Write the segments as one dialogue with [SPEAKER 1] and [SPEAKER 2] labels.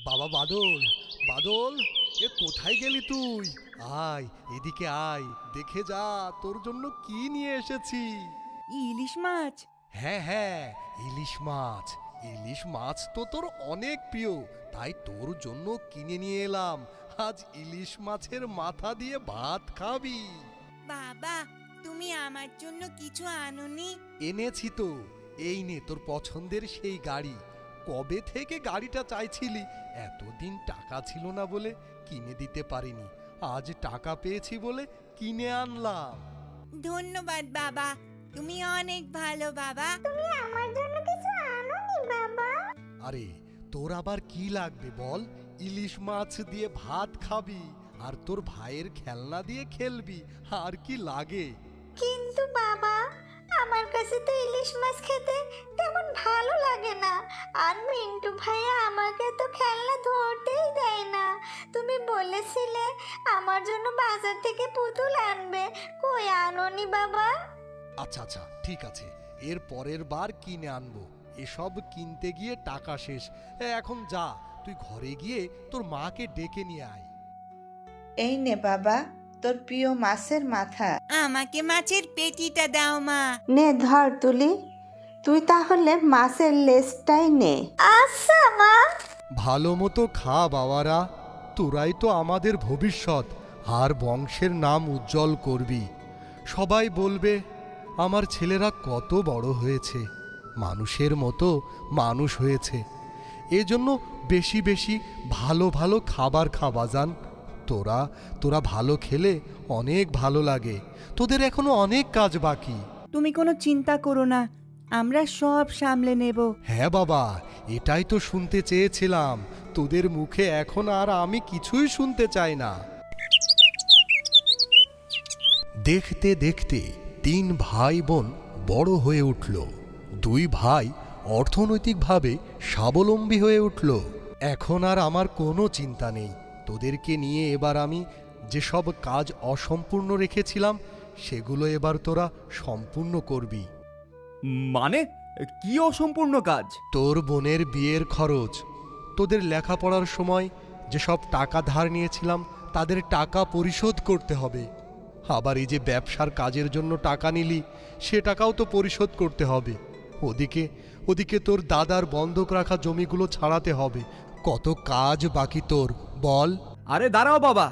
[SPEAKER 1] বাবা বাদল, বাদল, এ কোথায় গেলি তুই? আয় এদিকে আয়, দেখে যা তোর জন্য কি নিয়ে এসেছি।
[SPEAKER 2] ইলিশ মাছ?
[SPEAKER 1] হ্যাঁ হ্যাঁ, ইলিশ মাছ। ইলিশ মাছ তো তোর অনেক প্রিয়, তাই তোর জন্য কিনে নিয়ে এলাম। আজ ইলিশ মাছের মাথা দিয়ে ভাত খাবি।
[SPEAKER 2] বাবা, তুমি আমার জন্য কিছু আনোনি?
[SPEAKER 1] এনেছি তো, এই নে তোর পছন্দের সেই গাড়ি। কবে থেকে গাড়িটা চাইছিলি, এতদিন টাকা ছিল না বলে কিনে দিতে পারিনি, আজ টাকা পেয়েছি বলে কিনে আনলাম।
[SPEAKER 2] ধন্যবাদ বাবা, তুমি অনেক ভালো বাবা।
[SPEAKER 3] তুমি আমার জন্য কিছু আনোনি বাবা?
[SPEAKER 1] আরে তোর আবার কি লাগবে বল? ইলিশ মাছ দিয়ে ভাত খাবি আর তোর ভাইয়ের খেলনা দিয়ে খেলবি, আর কি লাগে?
[SPEAKER 3] কিন্তু বাবা, আমার কাছে তো ইলিশ মাছ খেতে তেমন ভালো লাগে না, আর মিন্টু ভাইয়া আমাকে তো খেলনা ধরতেই দেয় না। তুমি বলেছিলে আমার জন্য বাজার থেকে পুতুল আনবে, কই আনোনি বাবা?
[SPEAKER 1] আচ্ছা আচ্ছা ঠিক আছে, এর পরের বার কিনে আনবো। এসব কিনতে গিয়ে টাকা শেষ। এখন যা, তুই ঘরে গিয়ে তোর মাকে ডেকে নিয়ে আয়।
[SPEAKER 4] এই নে বাবা, তোর প্রিয় মাছের মাথা।
[SPEAKER 2] আমাকে মাছের পেটিটা দাও মা।
[SPEAKER 4] নে ধর তুলি, তুই তাহলে মাছের লেজটাই নে।
[SPEAKER 3] আচ্ছা মা।
[SPEAKER 1] ভালো মতো খা বাবারা, তোরাই তো আমাদের ভবিষ্যৎ, আর বংশের নাম উজ্জ্বল করবি। সবাই বলবে আমার ছেলেরা কত বড় হয়েছে, মানুষের মতো মানুষ হয়েছে। এজন্য বেশি বেশি ভালো ভালো খাবার খা বাজান। তোরা তোরা ভালো খেলে অনেক ভালো লাগে। তোদের এখনো অনেক কাজ বাকি।
[SPEAKER 2] তুমি কোনো চিন্তা করো না, আমরা সব সামলে নেব।
[SPEAKER 1] হ্যাঁ বাবা, এটাই তো শুনতে চেয়েছিলাম। তোদের মুখে এখন আর আমি কিছুই শুনতে চাই না। দেখতে দেখতে 3 ভাই বোন বড় হয়ে উঠল। 2 ভাই অর্থনৈতিকভাবে স্বাবলম্বী হয়ে উঠল। এখন আর আমার কোনো চিন্তা নেই। তোদেরকে নিয়ে এবার আমি যেসব কাজ অসম্পূর্ণ রেখেছিলাম সেগুলো এবার তোরা সম্পূর্ণ করবি।
[SPEAKER 5] মানে কি অসম্পূর্ণ কাজ?
[SPEAKER 1] তোর বোনের বিয়ের খরচ, তোদের লেখাপড়ার সময় যেসব টাকা ধার নিয়েছিলাম তাদের টাকা পরিশোধ করতে হবে। আবার এই যে ব্যবসার কাজের জন্য টাকা নিলি, সে টাকাও তো পরিশোধ করতে হবে। ওদিকে ওদিকে তোর দাদার বন্ধক রাখা জমিগুলো ছাড়াতে হবে। কত কাজ বাকি তোর বল।
[SPEAKER 5] আরে দাঁড়াও বাবা,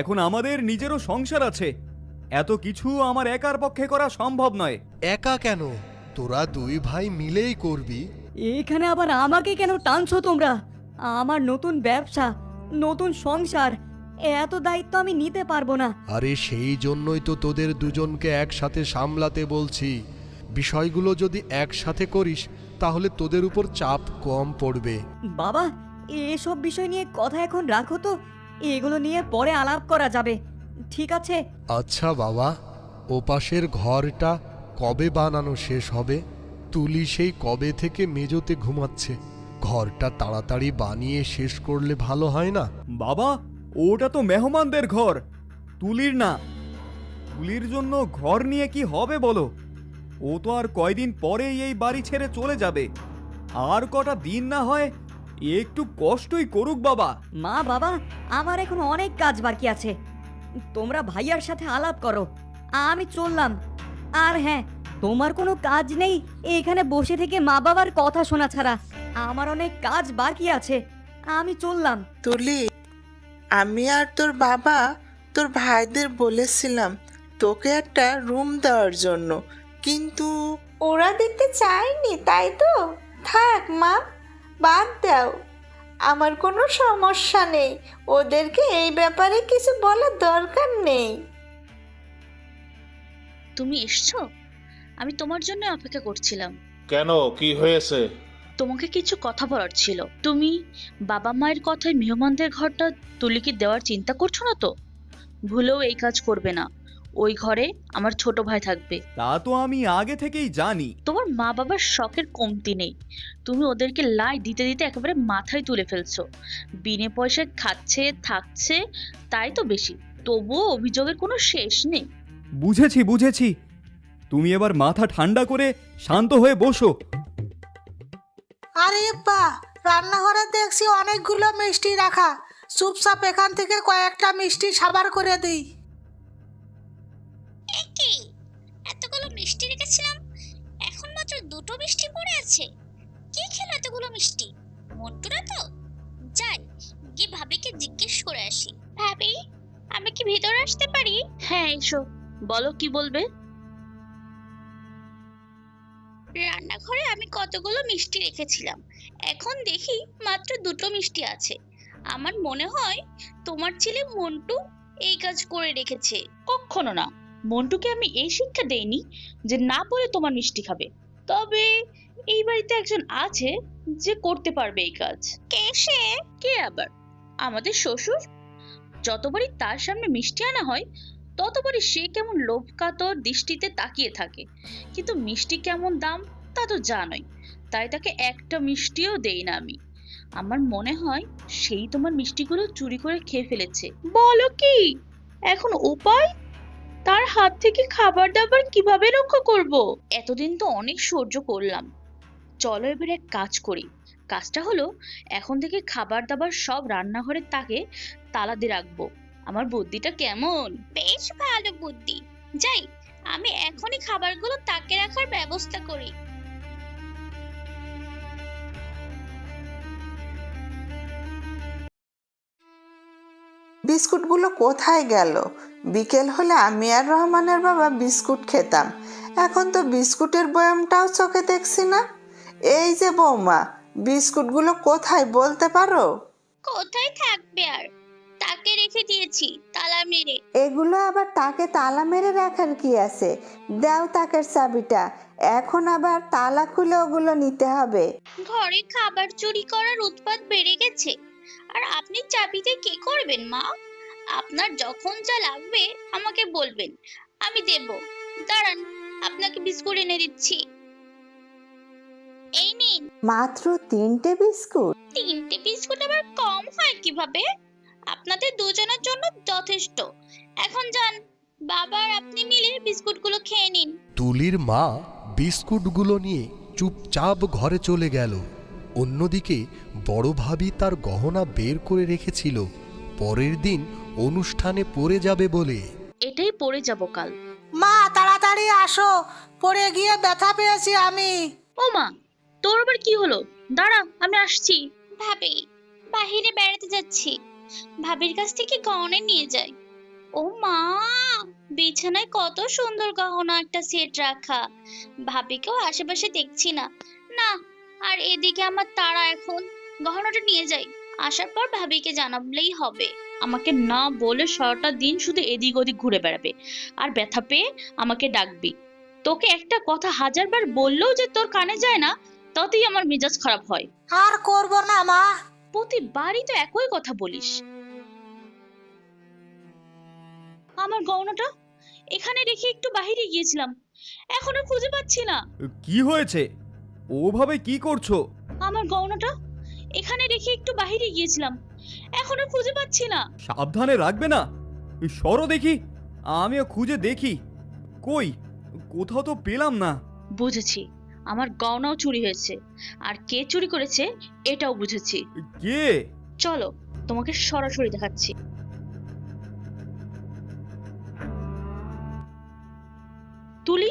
[SPEAKER 5] এখন আমাদের নিজেরও সংসার আছে, এত কিছু আমার একার পক্ষে করা সম্ভব নয়।
[SPEAKER 1] একা কেন, তোরা 2 ভাই মিলেই করবি।
[SPEAKER 6] এখানে আবার আমাকে কেন টানছো তোমরা? আমার নতুন ব্যবসা, নতুন সংসার, এত দায়িত্ব আমি নিতে পারবো না।
[SPEAKER 1] আরে সেই জন্যই তো তোদের দুজনকে একসাথে সামলাতে বলছি। বিষয়গুলো যদি একসাথে করিস তাহলে তোদের উপর চাপ কম পড়বে।
[SPEAKER 6] বাবা, এসব বিষয় নিয়ে কথা এখন রাখো তো, এগুলো নিয়ে পরে আলাপ করা যাবে, ঠিক আছে?
[SPEAKER 1] আচ্ছা বাবা, ওপাশের ঘরটা কবে বানানো শেষ হবে? তুলি সেই কবে থেকে মেজোতে ঘুমাচ্ছে। ঘরটা তাড়াতাড়ি বানিয়ে শেষ করলে ভালো হয় না?
[SPEAKER 5] বাবা, ওটা তো মেহমানদের ঘর, তুলির না। তুলির জন্য ঘর নিয়ে কি হবে বলো? ও তো আর কয়দিন পরেই এই বাড়ি ছেড়ে চলে যাবে। আর কটা দিন না হয় একটু কষ্টই করুক বাবা।
[SPEAKER 6] মা বাবা, আমার এখন অনেক কাজ বাকি আছে, তোমরা ভাইয়ার সাথে আলাপ করো, আমি চললাম। আর হ্যাঁ, তোমার কোনো কাজ নেই এখানে বসে থেকে মা বাবার কথা শোনা ছাড়া। আমার অনেক কাজ বাকি আছে, আমি চললাম।
[SPEAKER 4] তুলি, আমি আর তোর বাবা তোর ভাইদের বলেছিলাম তোকে একটা রুম দেওয়ার জন্য, কিন্তু
[SPEAKER 3] ওরা দিতে চায়নি, তাই তো? থাক মা, বাদ দাও, আমার কোনো সমস্যা নেই, ওদেরকে এই ব্যাপারে কিছু বলার দরকার নেই।
[SPEAKER 7] তুমি এসছো? আমি তোমার জন্য অপেক্ষা করছিলাম।
[SPEAKER 8] কেন, কি হয়েছে?
[SPEAKER 7] তোমাকে কিছু কথা বলার ছিল। তুমি বাবা মায়ের কথায় মেহমানদের ঘরটা তুলিকে দেওয়ার চিন্তা করছো না তো? ভুলেও এই কাজ করবে না। ওই ঘরে আমার ছোট ভাই থাকবে।
[SPEAKER 5] তা তো আমি আগে থেকেই জানি।
[SPEAKER 7] তোমার মা বাবার শখের কমতি নেই। তুমি ওদেরকে লাই দিতে দিতে একেবারে মাথায় তুলে ফেলছো। বিনে পয়সায় খাচ্ছে থাকছে, তাই তো বেশি। তবুও অভিযোগের কোনো শেষ নেই।
[SPEAKER 5] বুঝেছি বুঝেছি, তুমি এবার মাথা ঠান্ডা করে শান্ত হয়ে বসো।
[SPEAKER 4] আরে বাহ,
[SPEAKER 8] রান্নাঘরে দেখছি অনেকগুলো মিষ্টি রাখা, চুপচাপ এখান থেকে কয়েকটা মিষ্টি সাবার করে দিই।
[SPEAKER 3] কি এতগুলো মিষ্টি রেখেছিলাম, এখন মাত্র দুটো মিষ্টি পড়ে আছে। কে খেলো এতগুলো মিষ্টি? মন্টুরা তো। যাই গিয়ে ভাবিকে জিজ্ঞেস করে আসি। ভাবি, আমি কি ভিতরে আসতে পারি?
[SPEAKER 7] হ্যাঁ এসো, বলো কি বলবে।
[SPEAKER 3] রান্নাঘরে আমি কতগুলো মিষ্টি রেখেছিলাম, এখন দেখি মাত্র দুটো মিষ্টি আছে। আমার মনে হয় তোমার ছেলে মন্টু এই কাজ করে রেখেছে।
[SPEAKER 7] কখনো না, মন্টুকে আমি এই শিক্ষা দেইনি যে না বলে তোমার মিষ্টি খাবে। তবে এই বাড়িতে একজন আছে যে করতে পারবে এই কাজ।
[SPEAKER 3] কে সে?
[SPEAKER 7] কে আবার? আমাদের শ্বশুর। যতবারই তার সামনে মিষ্টি আনা হয় ততবারই সে কেমন লোভ কাতর দৃষ্টিতে তাকিয়ে থাকে, কিন্তু মিষ্টি কেমন দাম তা তো জানোই, তাই তাকে একটা মিষ্টিও দেই না আমি। আমার মনে হয় সেই তোমার মিষ্টিগুলো চুরি করে খেয়ে ফেলেছে। বলো কি? এখন উপায়? তার হাত থেকে খাবার দাবার কিভাবে রক্ষা করব? এতদিন তো অনেক সহ্য করলাম, চলো এবার এক কাজ করি। কাজটা হলো, এখন থেকে খাবার দাবার সব রান্নাঘরের তাকে তালা দিয়ে রাখবো। আমার বুদ্ধিটা কেমন?
[SPEAKER 3] বেশ ভালো বুদ্ধি। যাই, আমি এখনই খাবারগুলো তাকে রাখার ব্যবস্থা করি।
[SPEAKER 4] বিস্কুটগুলো কোথায় গেল? বিকেল হলে আমি আর রহমানের বাবা বিস্কুট খেতাম, এখন তো বিস্কুটের বয়ামটাও চোখে দেখছি না। এই যে বৌমা, বিস্কুটগুলো কোথায় বলতে পারো?
[SPEAKER 3] কোথায় থাকবে আর, তাকে রেখে দিয়েছি তালা মেরে।
[SPEAKER 9] এগুলো আবার তাকে তালা মেরে রাখার কি আছে? দাও তাকের চাবিটা, এখন আবার তালা খুলে ওগুলো নিতে হবে।
[SPEAKER 3] ঘরে খাবার চুরি করার উৎপাত বেড়ে গেছে, আর আপনি চাবিতে কি করবেন মা? আপনার যখন যা লাগবে আমাকে বলবেন, আমি দেব। দাঁড়ান, আপনাকে বিস্কুট এনে দিচ্ছি। এই নিন।
[SPEAKER 9] মাত্র 3টে বিস্কুট?
[SPEAKER 3] 3টে বিস্কুট আবার কম হয় কিভাবে? আপনাদের দুজনের জন্য যথেষ্ট। এখন যান, বাবা আর আপনি মিলে বিস্কুটগুলো খেয়ে নিন।
[SPEAKER 1] তুলির মা বিস্কুটগুলো নিয়ে চুপচাপ ঘরে চলে গেল। অন্যদিকে বড় ভাবি তার গহনা বের করে রেখেছিল পরের দিন অনুষ্ঠানে পরে যাবে বলে।
[SPEAKER 7] এটাই পড়ে যাব কাল।
[SPEAKER 8] মা তাড়াতাড়ি আসো, পড়ে গিয়ে ব্যথা পেয়েছি আমি।
[SPEAKER 7] ও মা, তোর আবার কি হলো? দাঁড়া, আমি আসছি।
[SPEAKER 3] ভাবি, বাহিরে বেড়াতে যাচ্ছি, ভাবির কাছ থেকে গহনা নিয়ে যাই। ও মা, বিছানায় কত সুন্দর গহনা একটা সেট রাখা, ভাবিকেও আশেপাশে দেখছি না। না, আর এদিকে আমার তাড়া, এখন গহনাটা নিয়ে যাই, আসার পর ভাবিকে জানাবলেই হবে।
[SPEAKER 7] আমাকে না বলে সারাটা দিন শুধু এদিক ওদিক ঘুরে বেড়াবে, আর ব্যথা পেয়ে আমাকে ডাকবি। তোকে একটা কথা হাজারবার বললেও যে তোর কানে যায় না, তাতেই আমার মেজাজ খারাপ হয়।
[SPEAKER 8] আর করব না মা।
[SPEAKER 7] প্রতিবারই তো একই কথা বলিস। আমার গহনাটা এখানে রেখে একটু বাইরে গিয়েছিলাম, এখনো খুঁজে পাচ্ছি না।
[SPEAKER 5] কি হয়েছে? ওভাবে কি করছো?
[SPEAKER 7] আমার গহনাটা এখানে রেখে একটু বাইরে গিয়েছিলাম, এখনো খুঁজে পাচ্ছি না।
[SPEAKER 5] সাবধানে রাখবে না? সরো দেখি, আমিও খুঁজে দেখি। কই, কোথাও তো পেলাম না।
[SPEAKER 7] বুঝেছি, আমার গহনাও চুরি হয়েছে, আর কে চুরি করেছে এটাও বুঝেছি।
[SPEAKER 5] কে?
[SPEAKER 7] চলো তোমাকে সরাসরি দেখাচ্ছি। তুলি,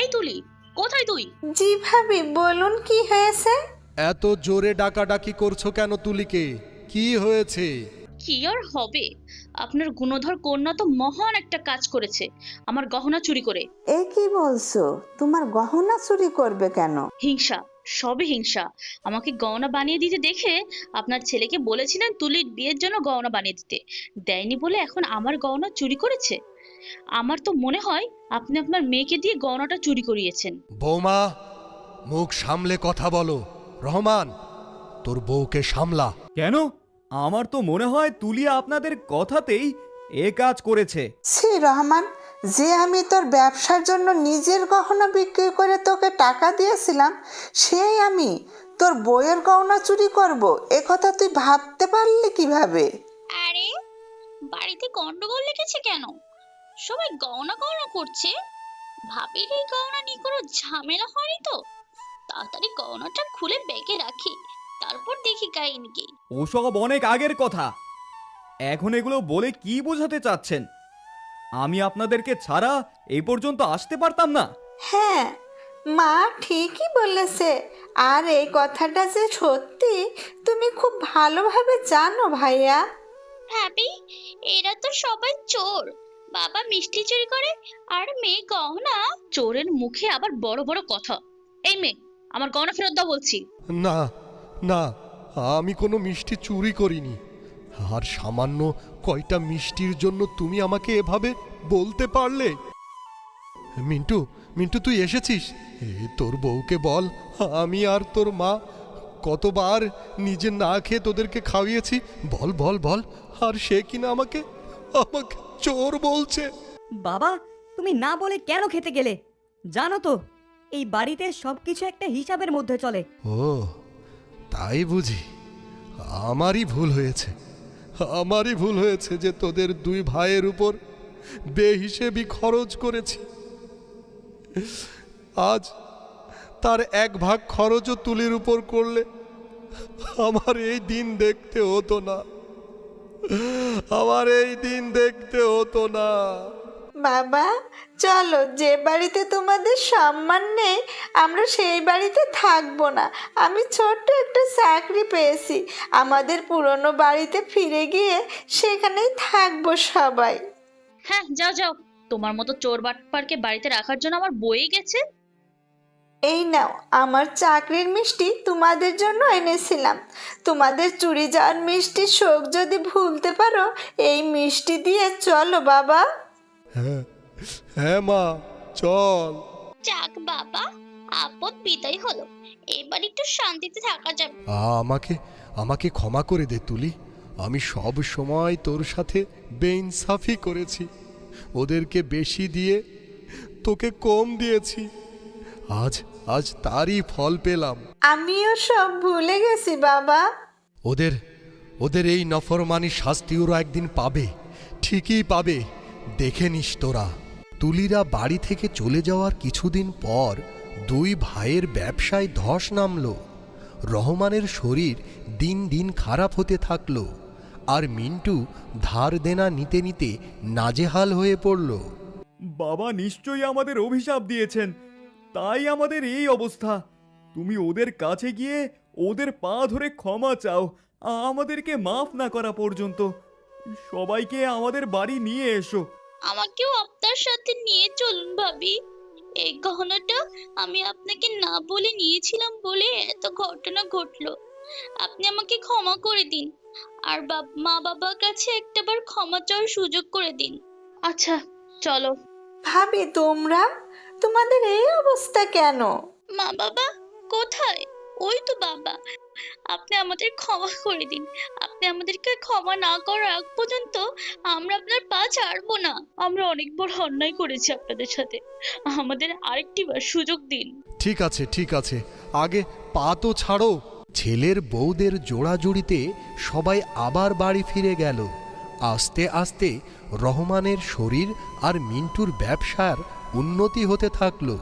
[SPEAKER 7] এই তুলি, কোথায় তুই?
[SPEAKER 9] জি ভাবি, বলুন কি হয়েছে?
[SPEAKER 1] এত জোরে ডাকাডাকি করছো কেন তুলিকে? কি হয়েছে?
[SPEAKER 7] কি আর হবে, আপনার গুণধর কন্যা তো মহান একটা কাজ করেছে, আমার গহনা চুরি করে।
[SPEAKER 9] এ কি বলছো? তোমার গহনা চুরি করবে কেন?
[SPEAKER 7] হিংসা, সবে হিংসা। আমাকে গহনা বানিয়ে দিতে দেখে আপনার ছেলেকে বলেছিলেন তুলির বিয়ের জন্য গহনা বানিয়ে দিতে, দেয়নি বলে এখন আমার গহনা চুরি করেছে। আমার তো মনে হয় আপনি আপনার মেয়েকে দিয়ে গহনাটা চুরি করিয়েছেন।
[SPEAKER 1] বৌমা, মুখ সামলে কথা বলো। রহমান, তোর বউকে সামলা।
[SPEAKER 5] কেন? আমার তো মনে হয় তুলিয়া আপনাদের কথাতেই এ কাজ করেছে।
[SPEAKER 4] ছি রহমান, যে আমি তোর ব্যবসার জন্য নিজের গহনা বিক্রি করে তোকে টাকা দিয়েছিলাম, সেই আমি তোর বইয়ের গহনা চুরি করব, এ কথা তুই ভাবতে পারলি কিভাবে?
[SPEAKER 3] আরে, বাড়িতে গন্ডগোল লেগেছে কেন? সবাই গহনা গহনা করছে, ভাবির এই গহনা নিয়ে কোনো ঝামেলা হয়নি তো? তাড়াতাড়ি গহনাটা খুলে ব্যাগে রাখি, তারপর
[SPEAKER 10] শিখাইনি।
[SPEAKER 5] ওসব অনেক আগের কথা। এখন এগুলো বলে কি বোঝাতে চাচ্ছেন? আমি আপনাদেরকে ছাড়া এই পর্যন্ত আসতে পারতাম না?
[SPEAKER 3] হ্যাঁ, মা ঠিকই বলেছে। আর এই কথাটা যে সত্যি তুমি খুব ভালোভাবে জানো ভাইয়া।
[SPEAKER 10] ভাবি, এরা তো সবাই চোর। বাবা মিষ্টি চুরি করে আর মেয়ে গহনা।
[SPEAKER 7] চোরের মুখে আবার বড় বড় কথা। এই মেয়ে, আমার গয়না ফেরত দাও বলছি।
[SPEAKER 1] না না, আমি কোনো মিষ্টি চুরি করিনি। আর সামান্য কয়টা মিষ্টির জন্য তুমি আমাকে এভাবে বলতে পারলে? মিন্টু, মিন্টু তুই এসেছিস? তোর বউকে বল আমি আর তোর মা কতবার নিজে না খেয়ে তোদেরকে খাওয়িয়েছি। বল বল বল। আর সে কিনা আমাকে আমাকে চোর বলছে।
[SPEAKER 6] বাবা, তুমি না বলে কেন খেতে গেলে? জানো তো এই বাড়িতে সবকিছু একটা হিসাবের মধ্যে চলে।
[SPEAKER 1] ও তাই বুঝি? আমারই ভুল হয়েছে, আমারই ভুল হয়েছে যে তোদের দুই ভাইয়ের উপর বেহিসেবি খরচ করেছি। আজ তার এক ভাগ খরচও তুলির উপর করলে আমার এই দিন দেখতে হতো না, আমার এই দিন দেখতে হতো না।
[SPEAKER 3] বাবা চলো, যে বাড়িতে তোমাদের সম্মান নেই আমরা সেই বাড়িতে থাকবো না। আমি ছোট্ট একটা চাকরি পেয়েছি, আমাদের পুরনো বাড়িতে ফিরে গিয়ে সেখানেই থাকবো সবাই।
[SPEAKER 7] হ্যাঁ, যাও যাও। তোমার মতো চোর বাটপারকে বাড়িতে রাখার জন্য আমার বয়ে গেছে।
[SPEAKER 3] এই নাও, আমার চাকরির মিষ্টি তোমাদের জন্য এনেছিলাম। তোমাদের চুরি যাওয়ার মিষ্টির শোক যদি ভুলতে পারো এই মিষ্টি দিয়ে চলো বাবা।
[SPEAKER 1] হ্যাঁ হ্যাঁ মা, চল।
[SPEAKER 10] যাক বাবা, আপদ বিদায় হলো। এবার একটু শান্তিতে থাকা যাবে।
[SPEAKER 1] আমাকে আমাকে ক্ষমা করে দে তুলি। আমি সব সময় তোর সাথে বেইনসাফি করেছি, ওদেরকে বেশি দিয়ে তোকে কম দিয়েছি। আজ আজ তারই ফল পেলাম।
[SPEAKER 3] আমিও সব ভুলে গেছি বাবা।
[SPEAKER 1] ওদের ওদের এই নফরমানির শাস্তি ওরা একদিন পাবে, ঠিকই পাবে, দেখে নিস তোরা। তুলিরা বাড়ি থেকে চলে যাওয়ার কিছুদিন পর দুই ভাইয়ের ব্যবসায় ধস নামল। রহমানের শরীর দিন দিন খারাপ হতে থাকল, আর মিন্টু ধার দেনা নিতে নিতে নাজেহাল হয়ে পড়ল।
[SPEAKER 5] বাবা নিশ্চয়ই আমাদের অভিশাপ দিয়েছেন, তাই আমাদের এই অবস্থা। তুমি ওদের কাছে গিয়ে ওদের পা ধরে ক্ষমা চাও, আমাদেরকে মাফ না করা পর্যন্ত। সবাইকে আমাদের বাড়ি নিয়ে এসো।
[SPEAKER 10] আমাকেও আপনার সাথে নিয়ে চলুন ভাবি। এই গহনাটা আমি আপনাকে না বলে নিয়েছিলাম বলে এত ঘটনা ঘটলো। আপনি আমাকে ক্ষমা করে দিন, আর মা বাবার কাছে একটাবার ক্ষমা চাওয়ার সুযোগ করে দিন।
[SPEAKER 7] আচ্ছা চলো।
[SPEAKER 3] ভাবি তোমরা, তোমাদের এই অবস্থা কেন?
[SPEAKER 10] মা বাবা কোথায়? ওই তো বাবা। আপনি আমাদের ক্ষমা করে দিন। আপনি আমাদেরকে ক্ষমা না করার আগ পর্যন্ত আমরা আপনার পা ছাড়বো না। আমরা অনেক বড় অন্যায় করেছি আপনাদের সাথে, আমাদের আরেকটি বার সুযোগ দিন।
[SPEAKER 1] ঠিক আছে ঠিক আছে, আগে পা তো ছাড়ো। ছেলের বউদের জোড়াজুড়িতে সবাই আবার বাড়ি ফিরে গেল। আস্তে আস্তে রহমানের শরীর আর মিন্টুর ব্যবসার উন্নতি হতে থাকলো।